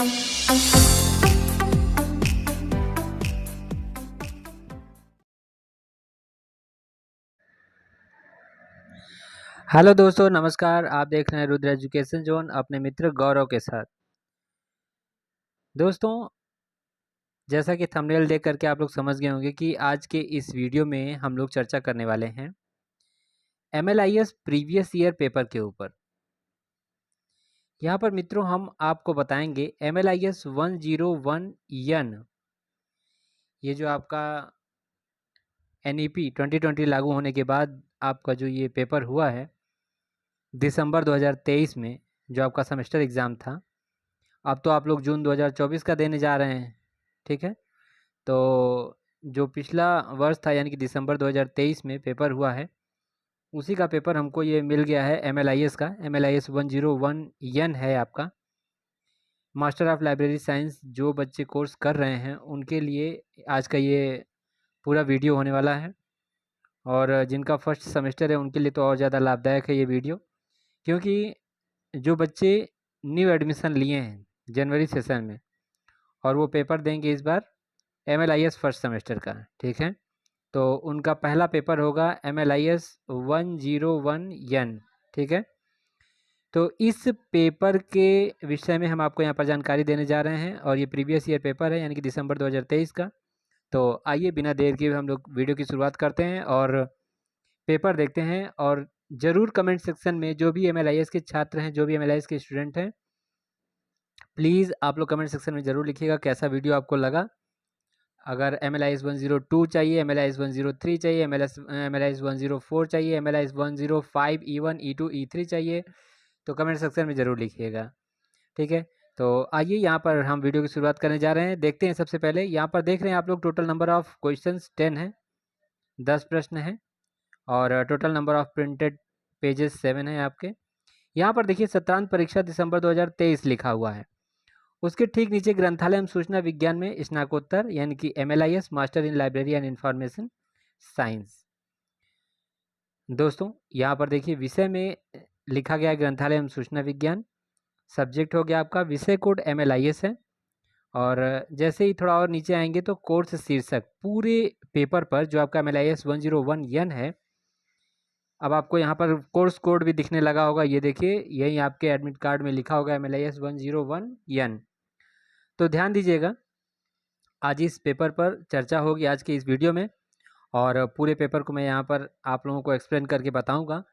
Hello दोस्तों, नमस्कार। आप देख रहे हैं रुद्र एजुकेशन जोन अपने मित्र गौरव के साथ। दोस्तों, जैसा कि थंबनेल देख करके आप लोग समझ गए होंगे कि आज के इस वीडियो में हम लोग चर्चा करने वाले हैं MLIS प्रीवियस ईयर पेपर के ऊपर। यहाँ पर मित्रों हम आपको बताएंगे MLIS 101N, ये जो आपका NEP 2020 लागू होने के बाद आपका जो ये पेपर हुआ है दिसंबर 2023 में, जो आपका सेमेस्टर एग्ज़ाम था। अब तो आप लोग जून 2024 का देने जा रहे हैं, ठीक है। तो जो पिछला वर्ष था यानी कि दिसंबर 2023 में पेपर हुआ है, उसी का पेपर हमको ये मिल गया है MLIS का। MLIS 101N है आपका, मास्टर ऑफ लाइब्रेरी साइंस। जो बच्चे कोर्स कर रहे हैं उनके लिए आज का ये पूरा वीडियो होने वाला है, और जिनका फर्स्ट सेमेस्टर है उनके लिए तो और ज़्यादा लाभदायक है ये वीडियो, क्योंकि जो बच्चे न्यू एडमिशन लिए हैं जनवरी सेशन में और वो पेपर देंगे इस बार MLIS फर्स्ट सेमेस्टर का, ठीक है। तो उनका पहला पेपर होगा MLIS 101N, ठीक है। तो इस पेपर के विषय में हम आपको यहाँ पर जानकारी देने जा रहे हैं, और ये प्रीवियस ईयर पेपर है यानी कि दिसंबर 2023 का। तो आइए बिना देर के हम लोग वीडियो की शुरुआत करते हैं और पेपर देखते हैं। और ज़रूर कमेंट सेक्शन में जो भी MLIS के छात्र हैं, जो भी MLIS के स्टूडेंट हैं, प्लीज़ आप लोग कमेंट सेक्शन में ज़रूर लिखिएगा कैसा वीडियो आपको लगा। अगर MLIS 102 चाहिए, MLIS 103 चाहिए, MLIS 104 चाहिए, MLIS 105 E1 E2 E3 चाहिए, तो कमेंट सेक्शन में ज़रूर लिखिएगा, ठीक है। तो आइए यहाँ पर हम वीडियो की शुरुआत करने जा रहे हैं। देखते हैं सबसे पहले यहाँ पर देख रहे हैं आप लोग टोटल नंबर ऑफ़ क्वेश्चंस 10 है, 10 प्रश्न हैं, और total number of printed pages 7 हैं आपके। यहाँ पर देखिए सत्रांत परीक्षा दिसंबर 2023 लिखा हुआ है। उसके ठीक नीचे ग्रंथालय एवं सूचना विज्ञान में स्नाकोत्तर यानी कि MLIS master in library and information science. दोस्तों यहाँ पर देखिए विषय में लिखा गया ग्रंथालय एवं सूचना विज्ञान, सब्जेक्ट हो गया आपका, विषय कोड MLIS है। और जैसे ही थोड़ा और नीचे आएंगे तो कोर्स शीर्षक पूरे पेपर पर जो आपका MLIS 101N है, अब आपको यहाँ पर कोर्स कोड भी दिखने लगा होगा। ये देखिए यही आपके एडमिट कार्ड में लिखा होगा MLIS 101N। तो ध्यान दीजिएगा, आज इस पेपर पर चर्चा होगी आज के इस वीडियो में, और पूरे पेपर को मैं यहाँ पर आप लोगों को एक्सप्लेन करके बताऊँगा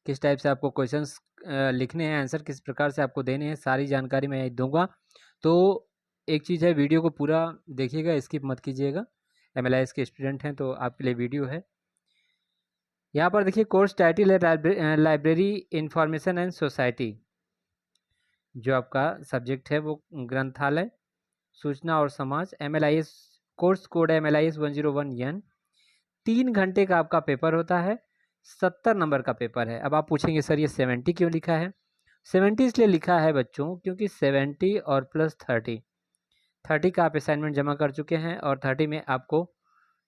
किस टाइप से आपको क्वेश्चंस लिखने हैं, आंसर किस प्रकार से आपको देने हैं, सारी जानकारी मैं दूंगा। तो एक चीज़ है, वीडियो को पूरा देखिएगा, स्किप मत कीजिएगा। MLIS के स्टूडेंट हैं तो आपके लिए वीडियो है। यहाँ पर देखिए कोर्स टाइटल है लाइब्रेरी इंफॉर्मेशन एंड सोसाइटी। जो आपका सब्जेक्ट है वो ग्रंथालय, सूचना और समाज। MLIS कोर्स कोड है MLIS 101N। 3 घंटे का आपका पेपर होता है, 70 नंबर का पेपर है। अब आप पूछेंगे सर ये 70 क्यों लिखा है? 70 इसलिए लिखा है बच्चों क्योंकि 70 और प्लस 30 का आप असाइनमेंट जमा कर चुके हैं, और 30 में आपको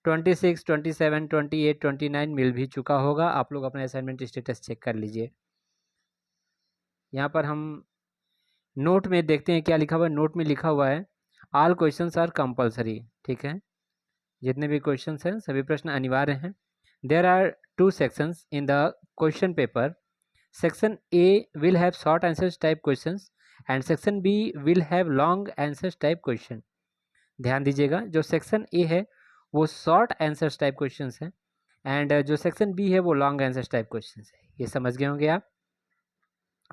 26, 27, 28, 29 मिल भी चुका होगा। आप लोग अपना असाइनमेंट स्टेटस चेक कर लीजिए। यहाँ पर हम नोट में देखते हैं क्या लिखा हुआ है। नोट में लिखा हुआ है ऑल क्वेश्चंस आर कंपलसरी, ठीक है। जितने भी क्वेश्चंस हैं सभी प्रश्न अनिवार्य हैं। There are 2 sections in the question paper. Section A will have short answers type questions and section B will have long answers type question। ध्यान दीजिएगा, जो सेक्शन A है वो शॉर्ट आंसर्स टाइप क्वेश्चंस हैं, एंड जो section B है वो long answers type questions है। ये समझ गए होंगे आप।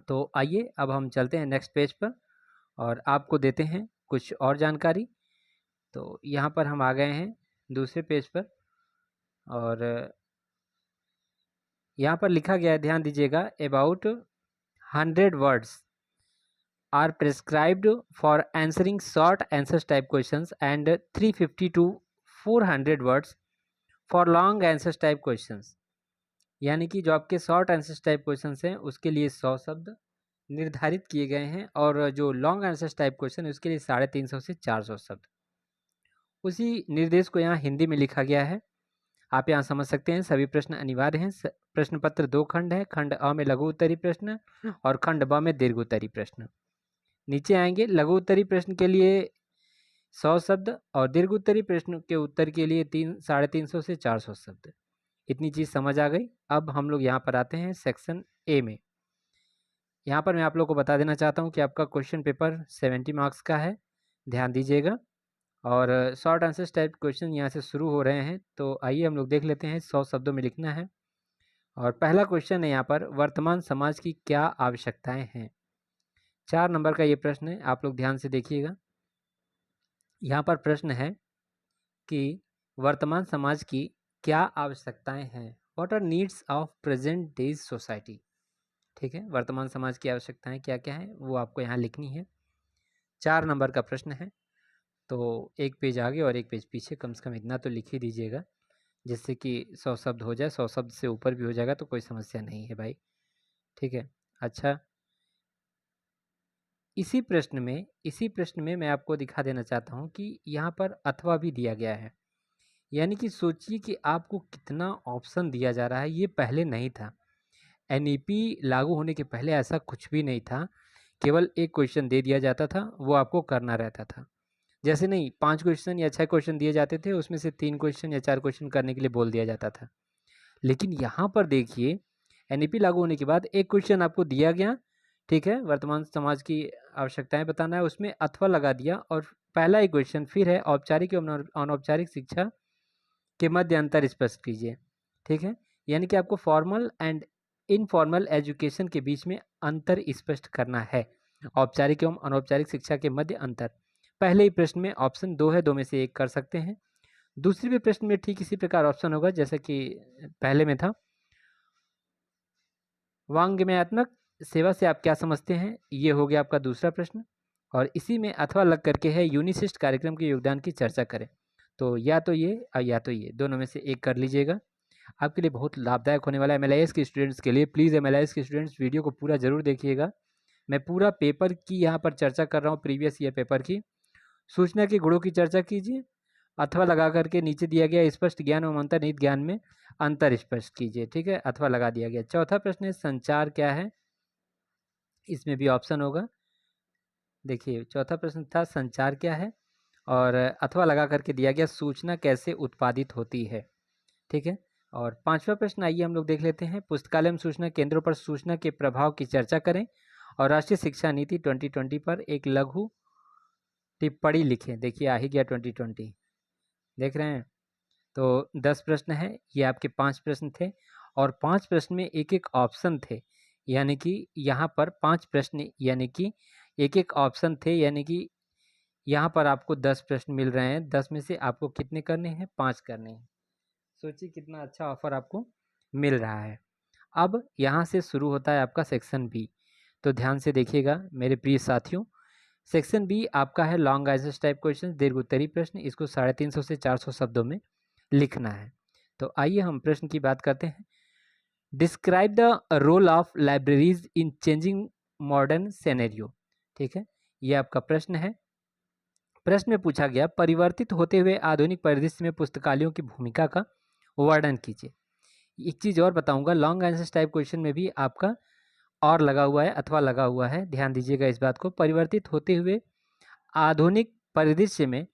तो आइए अब हम चलते हैं नेक्स्ट पेज पर और आपको देते हैं कुछ और जानकारी। तो यहाँ पर हम आ गए हैं दूसरे पेज पर, और यहाँ पर लिखा गया है, ध्यान दीजिएगा, about 100 words are prescribed for answering short answers type questions and 350 to 400 words for long answers type questions. यानी कि जो आपके शॉर्ट आंसर्स टाइप क्वेश्चंस हैं उसके लिए 100 शब्द निर्धारित किए गए हैं, और जो लॉन्ग आंसर्स टाइप क्वेश्चन है उसके लिए 350 से 400 शब्द। उसी निर्देश को यहाँ हिंदी में लिखा गया है, आप यहाँ समझ सकते हैं। सभी प्रश्न अनिवार्य हैं। प्रश्न पत्र 2 खंड है, खंड अ में लघु उत्तरी प्रश्न और खंड ब में दीर्घ उत्तरी प्रश्न। नीचे आएंगे, लघु उत्तरी प्रश्न के लिए 100 शब्द और दीर्घ उत्तरी प्रश्न के उत्तर के लिए 350 से 400 शब्द। इतनी चीज़ समझ आ गई। अब हम लोग यहाँ पर आते हैं सेक्शन ए में। यहाँ पर मैं आप लोग को बता देना चाहता हूँ कि आपका क्वेश्चन पेपर 70 मार्क्स का है, ध्यान दीजिएगा। और शॉर्ट आंसर्स टाइप क्वेश्चन यहाँ से शुरू हो रहे हैं। तो आइए हम लोग देख लेते हैं, 100 शब्दों में लिखना है। और पहला क्वेश्चन है यहाँ पर, वर्तमान समाज की क्या आवश्यकताएं हैं। 4 नंबर का ये प्रश्न है, आप लोग ध्यान से देखिएगा। यहाँ पर प्रश्न है कि वर्तमान समाज की क्या आवश्यकताएं हैं, what our needs of present days society. ठीक है, वर्तमान समाज की आवश्यकताएं क्या क्या हैं वो आपको यहाँ लिखनी है। 4 नंबर का प्रश्न है, तो एक पेज आगे और एक पेज पीछे, कम से कम इतना तो लिख ही दीजिएगा, जिससे कि 100 शब्द हो जाए। 100 शब्द से ऊपर भी हो जाएगा तो कोई समस्या नहीं है भाई, ठीक है। अच्छा, इसी प्रश्न में मैं आपको दिखा देना चाहता हूँ कि यहाँ पर अथवा भी दिया गया है। यानी कि सोचिए कि आपको कितना ऑप्शन दिया जा रहा है, ये पहले नहीं था। एनईपी लागू होने के पहले ऐसा कुछ भी नहीं था, केवल एक क्वेश्चन दे दिया जाता था, वो आपको करना रहता था। जैसे नहीं, 5 क्वेश्चन या 6 क्वेश्चन दिए जाते थे, उसमें से 3 क्वेश्चन या 4 क्वेश्चन करने के लिए बोल दिया जाता था। लेकिन यहाँ पर देखिए, एनईपी लागू होने के बाद एक क्वेश्चन आपको दिया गया, ठीक है, वर्तमान समाज की आवश्यकताएं बताना है, उसमें अथवा लगा दिया। और पहला ही क्वेश्चन फिर है, औपचारिक एवं अनौपचारिक शिक्षा के मध्य अंतर स्पष्ट कीजिए। ठीक है, यानी कि आपको फॉर्मल एंड इनफॉर्मल एजुकेशन के बीच में अंतर स्पष्ट करना है, औपचारिक एवं अनौपचारिक शिक्षा के मध्य अंतर। पहले ही प्रश्न में ऑप्शन 2 है, 2 में से एक कर सकते हैं। दूसरे भी प्रश्न में ठीक इसी प्रकार ऑप्शन होगा जैसा कि पहले में था। वांग्मयात्मक सेवा से आप क्या समझते हैं, ये हो गया आपका दूसरा प्रश्न। और इसी में अथवा लग करके है, यूनिसिस्ट कार्यक्रम के योगदान की चर्चा करें। तो या तो ये और या तो ये, दोनों में से एक कर लीजिएगा, आपके लिए बहुत लाभदायक होने वाला है एमएलआईएस के स्टूडेंट्स के लिए। प्लीज़ एमएलआईएस के स्टूडेंट्स वीडियो को पूरा जरूर देखिएगा। मैं पूरा पेपर की यहाँ पर चर्चा कर रहा हूँ, प्रीवियस ईयर पेपर की। सूचना के गुणों की चर्चा कीजिए, अथवा लगा करके नीचे दिया गया स्पष्ट ज्ञान एवं अंतर्निहित ज्ञान में अंतर स्पष्ट कीजिए। ठीक है, अथवा लगा दिया गया। चौथा प्रश्न है, संचार क्या है, इसमें भी ऑप्शन होगा। देखिए, चौथा प्रश्न था संचार क्या है, और अथवा लगा करके दिया गया सूचना कैसे उत्पादित होती है। ठीक है, और पांचवा प्रश्न आइए हम लोग देख लेते हैं, पुस्तकालय में सूचना केंद्रों पर सूचना के प्रभाव की चर्चा करें और राष्ट्रीय शिक्षा नीति 2020 पर एक लघु टिप्पणी लिखें। देखिए, आ ही गया 2020, देख रहे हैं। तो 10 प्रश्न है, ये आपके 5 प्रश्न थे, और 5 प्रश्न में एक एक ऑप्शन थे। यानी कि यहाँ पर 5 प्रश्न यानी कि एक एक ऑप्शन थे, यानी कि यहाँ पर आपको 10 प्रश्न मिल रहे हैं। 10 में से आपको कितने करने हैं, 5 करने हैं। सोचिए कितना अच्छा ऑफर आपको मिल रहा है। अब यहाँ से शुरू होता है आपका सेक्शन बी। तो ध्यान से देखिएगा मेरे प्रिय साथियों, सेक्शन बी आपका है लॉन्ग आंसर्स टाइप क्वेश्चन, दीर्घ उत्तरी प्रश्न। इसको 350 से 400 शब्दों में लिखना है। तो आइए हम प्रश्न की बात करते हैं। Describe the role of libraries in changing modern scenario. ठीक है, ये आपका प्रश्न है। प्रश्न में पूछा गया, परिवर्तित होते हुए आधुनिक परिदृश्य में पुस्तकालयों की भूमिका का वर्णन कीजिए। एक चीज़ और बताऊंगा, लॉन्ग आंसर्स टाइप क्वेश्चन में भी आपका और लगा हुआ है, अथवा लगा हुआ है, ध्यान दीजिएगा इस बात को। परिवर्तित होते हुए आधुनिक परिदृश्य में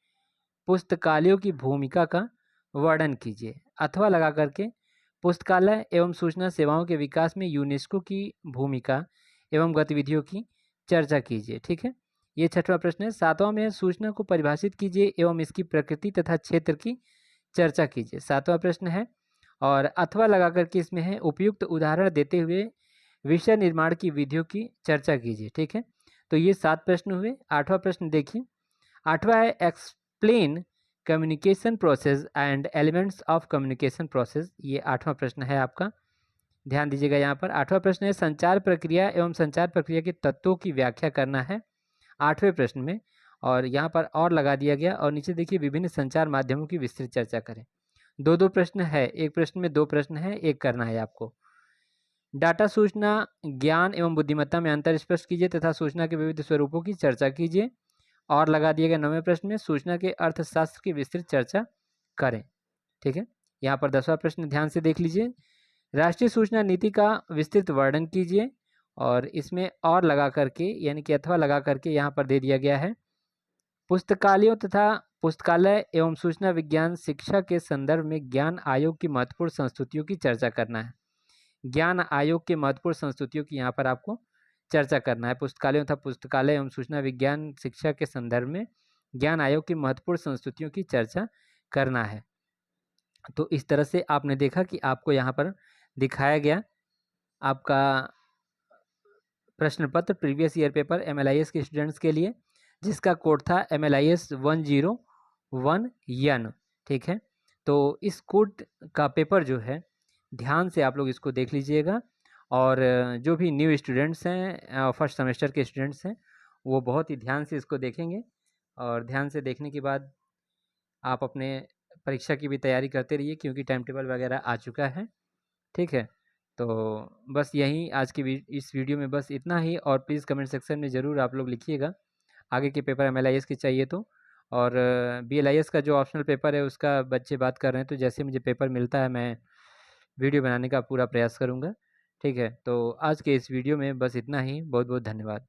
पुस्तकालयों की भूमिका का वर्णन कीजिए, अथवा लगा करके पुस्तकालय एवं सूचना सेवाओं के विकास में यूनेस्को की भूमिका एवं गतिविधियों की चर्चा कीजिए। ठीक है, ये छठवां प्रश्न है। सातवां में है, सूचना को परिभाषित कीजिए एवं इसकी प्रकृति तथा क्षेत्र की चर्चा कीजिए, सातवां प्रश्न है। और अथवा लगा करके इसमें है, उपयुक्त उदाहरण देते हुए विषय निर्माण की विधियों की चर्चा कीजिए। ठीक है, तो ये 7 प्रश्न हुए। 8वां प्रश्न देखिए, 8वां है, explain communication process and elements of communication process. ये 8वां प्रश्न है आपका, ध्यान दीजिएगा यहाँ पर। 8वां प्रश्न है, संचार प्रक्रिया एवं संचार प्रक्रिया के तत्वों की व्याख्या करना है 8वें प्रश्न में। और यहाँ पर और लगा दिया गया, और नीचे देखिए, विभिन्न संचार माध्यमों की विस्तृत चर्चा करें। 2-2 प्रश्न है, एक प्रश्न में 2 प्रश्न है, एक करना है आपको। डाटा सूचना ज्ञान एवं बुद्धिमत्ता में अंतर स्पष्ट कीजिए तथा सूचना के विविध स्वरूपों की चर्चा कीजिए। और लगा दिए गए 9वें प्रश्न में, सूचना के अर्थशास्त्र की विस्तृत चर्चा करें। ठीक है, यहाँ पर 10वां प्रश्न ध्यान से देख लीजिए, राष्ट्रीय सूचना नीति का विस्तृत वर्णन कीजिए। और इसमें और लगा करके यानी कि अथवा लगा करके यहाँ पर दे दिया गया है, पुस्तकालयों तथा पुस्तकालय एवं सूचना विज्ञान शिक्षा के संदर्भ में ज्ञान आयोग की महत्वपूर्ण संस्तुतियों की चर्चा करना है। ज्ञान आयोग के महत्वपूर्ण संस्तुतियों की यहाँ पर आपको चर्चा करना है। पुस्तकालयों तथा पुस्तकालय एवं सूचना विज्ञान शिक्षा के संदर्भ में ज्ञान आयोग की महत्वपूर्ण संस्तुतियों की चर्चा करना है। तो इस तरह से आपने देखा कि आपको यहाँ पर दिखाया गया आपका प्रश्न पत्र प्रीवियस ईयर पेपर MLIS के स्टूडेंट्स के लिए, जिसका कोड था MLIS 101N। ठीक है, तो इस कोड का पेपर जो है ध्यान से आप लोग इसको देख लीजिएगा, और जो भी न्यू स्टूडेंट्स हैं, फर्स्ट सेमेस्टर के स्टूडेंट्स हैं, वो बहुत ही ध्यान से इसको देखेंगे, और ध्यान से देखने के बाद आप अपने परीक्षा की भी तैयारी करते रहिए, क्योंकि टाइम टेबल वगैरह आ चुका है। ठीक है, तो बस यही आज की इस वीडियो में बस इतना ही, और प्लीज़ कमेंट सेक्शन में ज़रूर आप लोग लिखिएगा आगे के पेपर MLIS के चाहिए तो, और BLIS का जो ऑप्शनल पेपर है उसका बच्चे बात कर रहे हैं, तो जैसे मुझे पेपर मिलता है मैं वीडियो बनाने का पूरा प्रयास करूँगा। ठीक है, तो आज के इस वीडियो में बस इतना ही। बहुत बहुत धन्यवाद।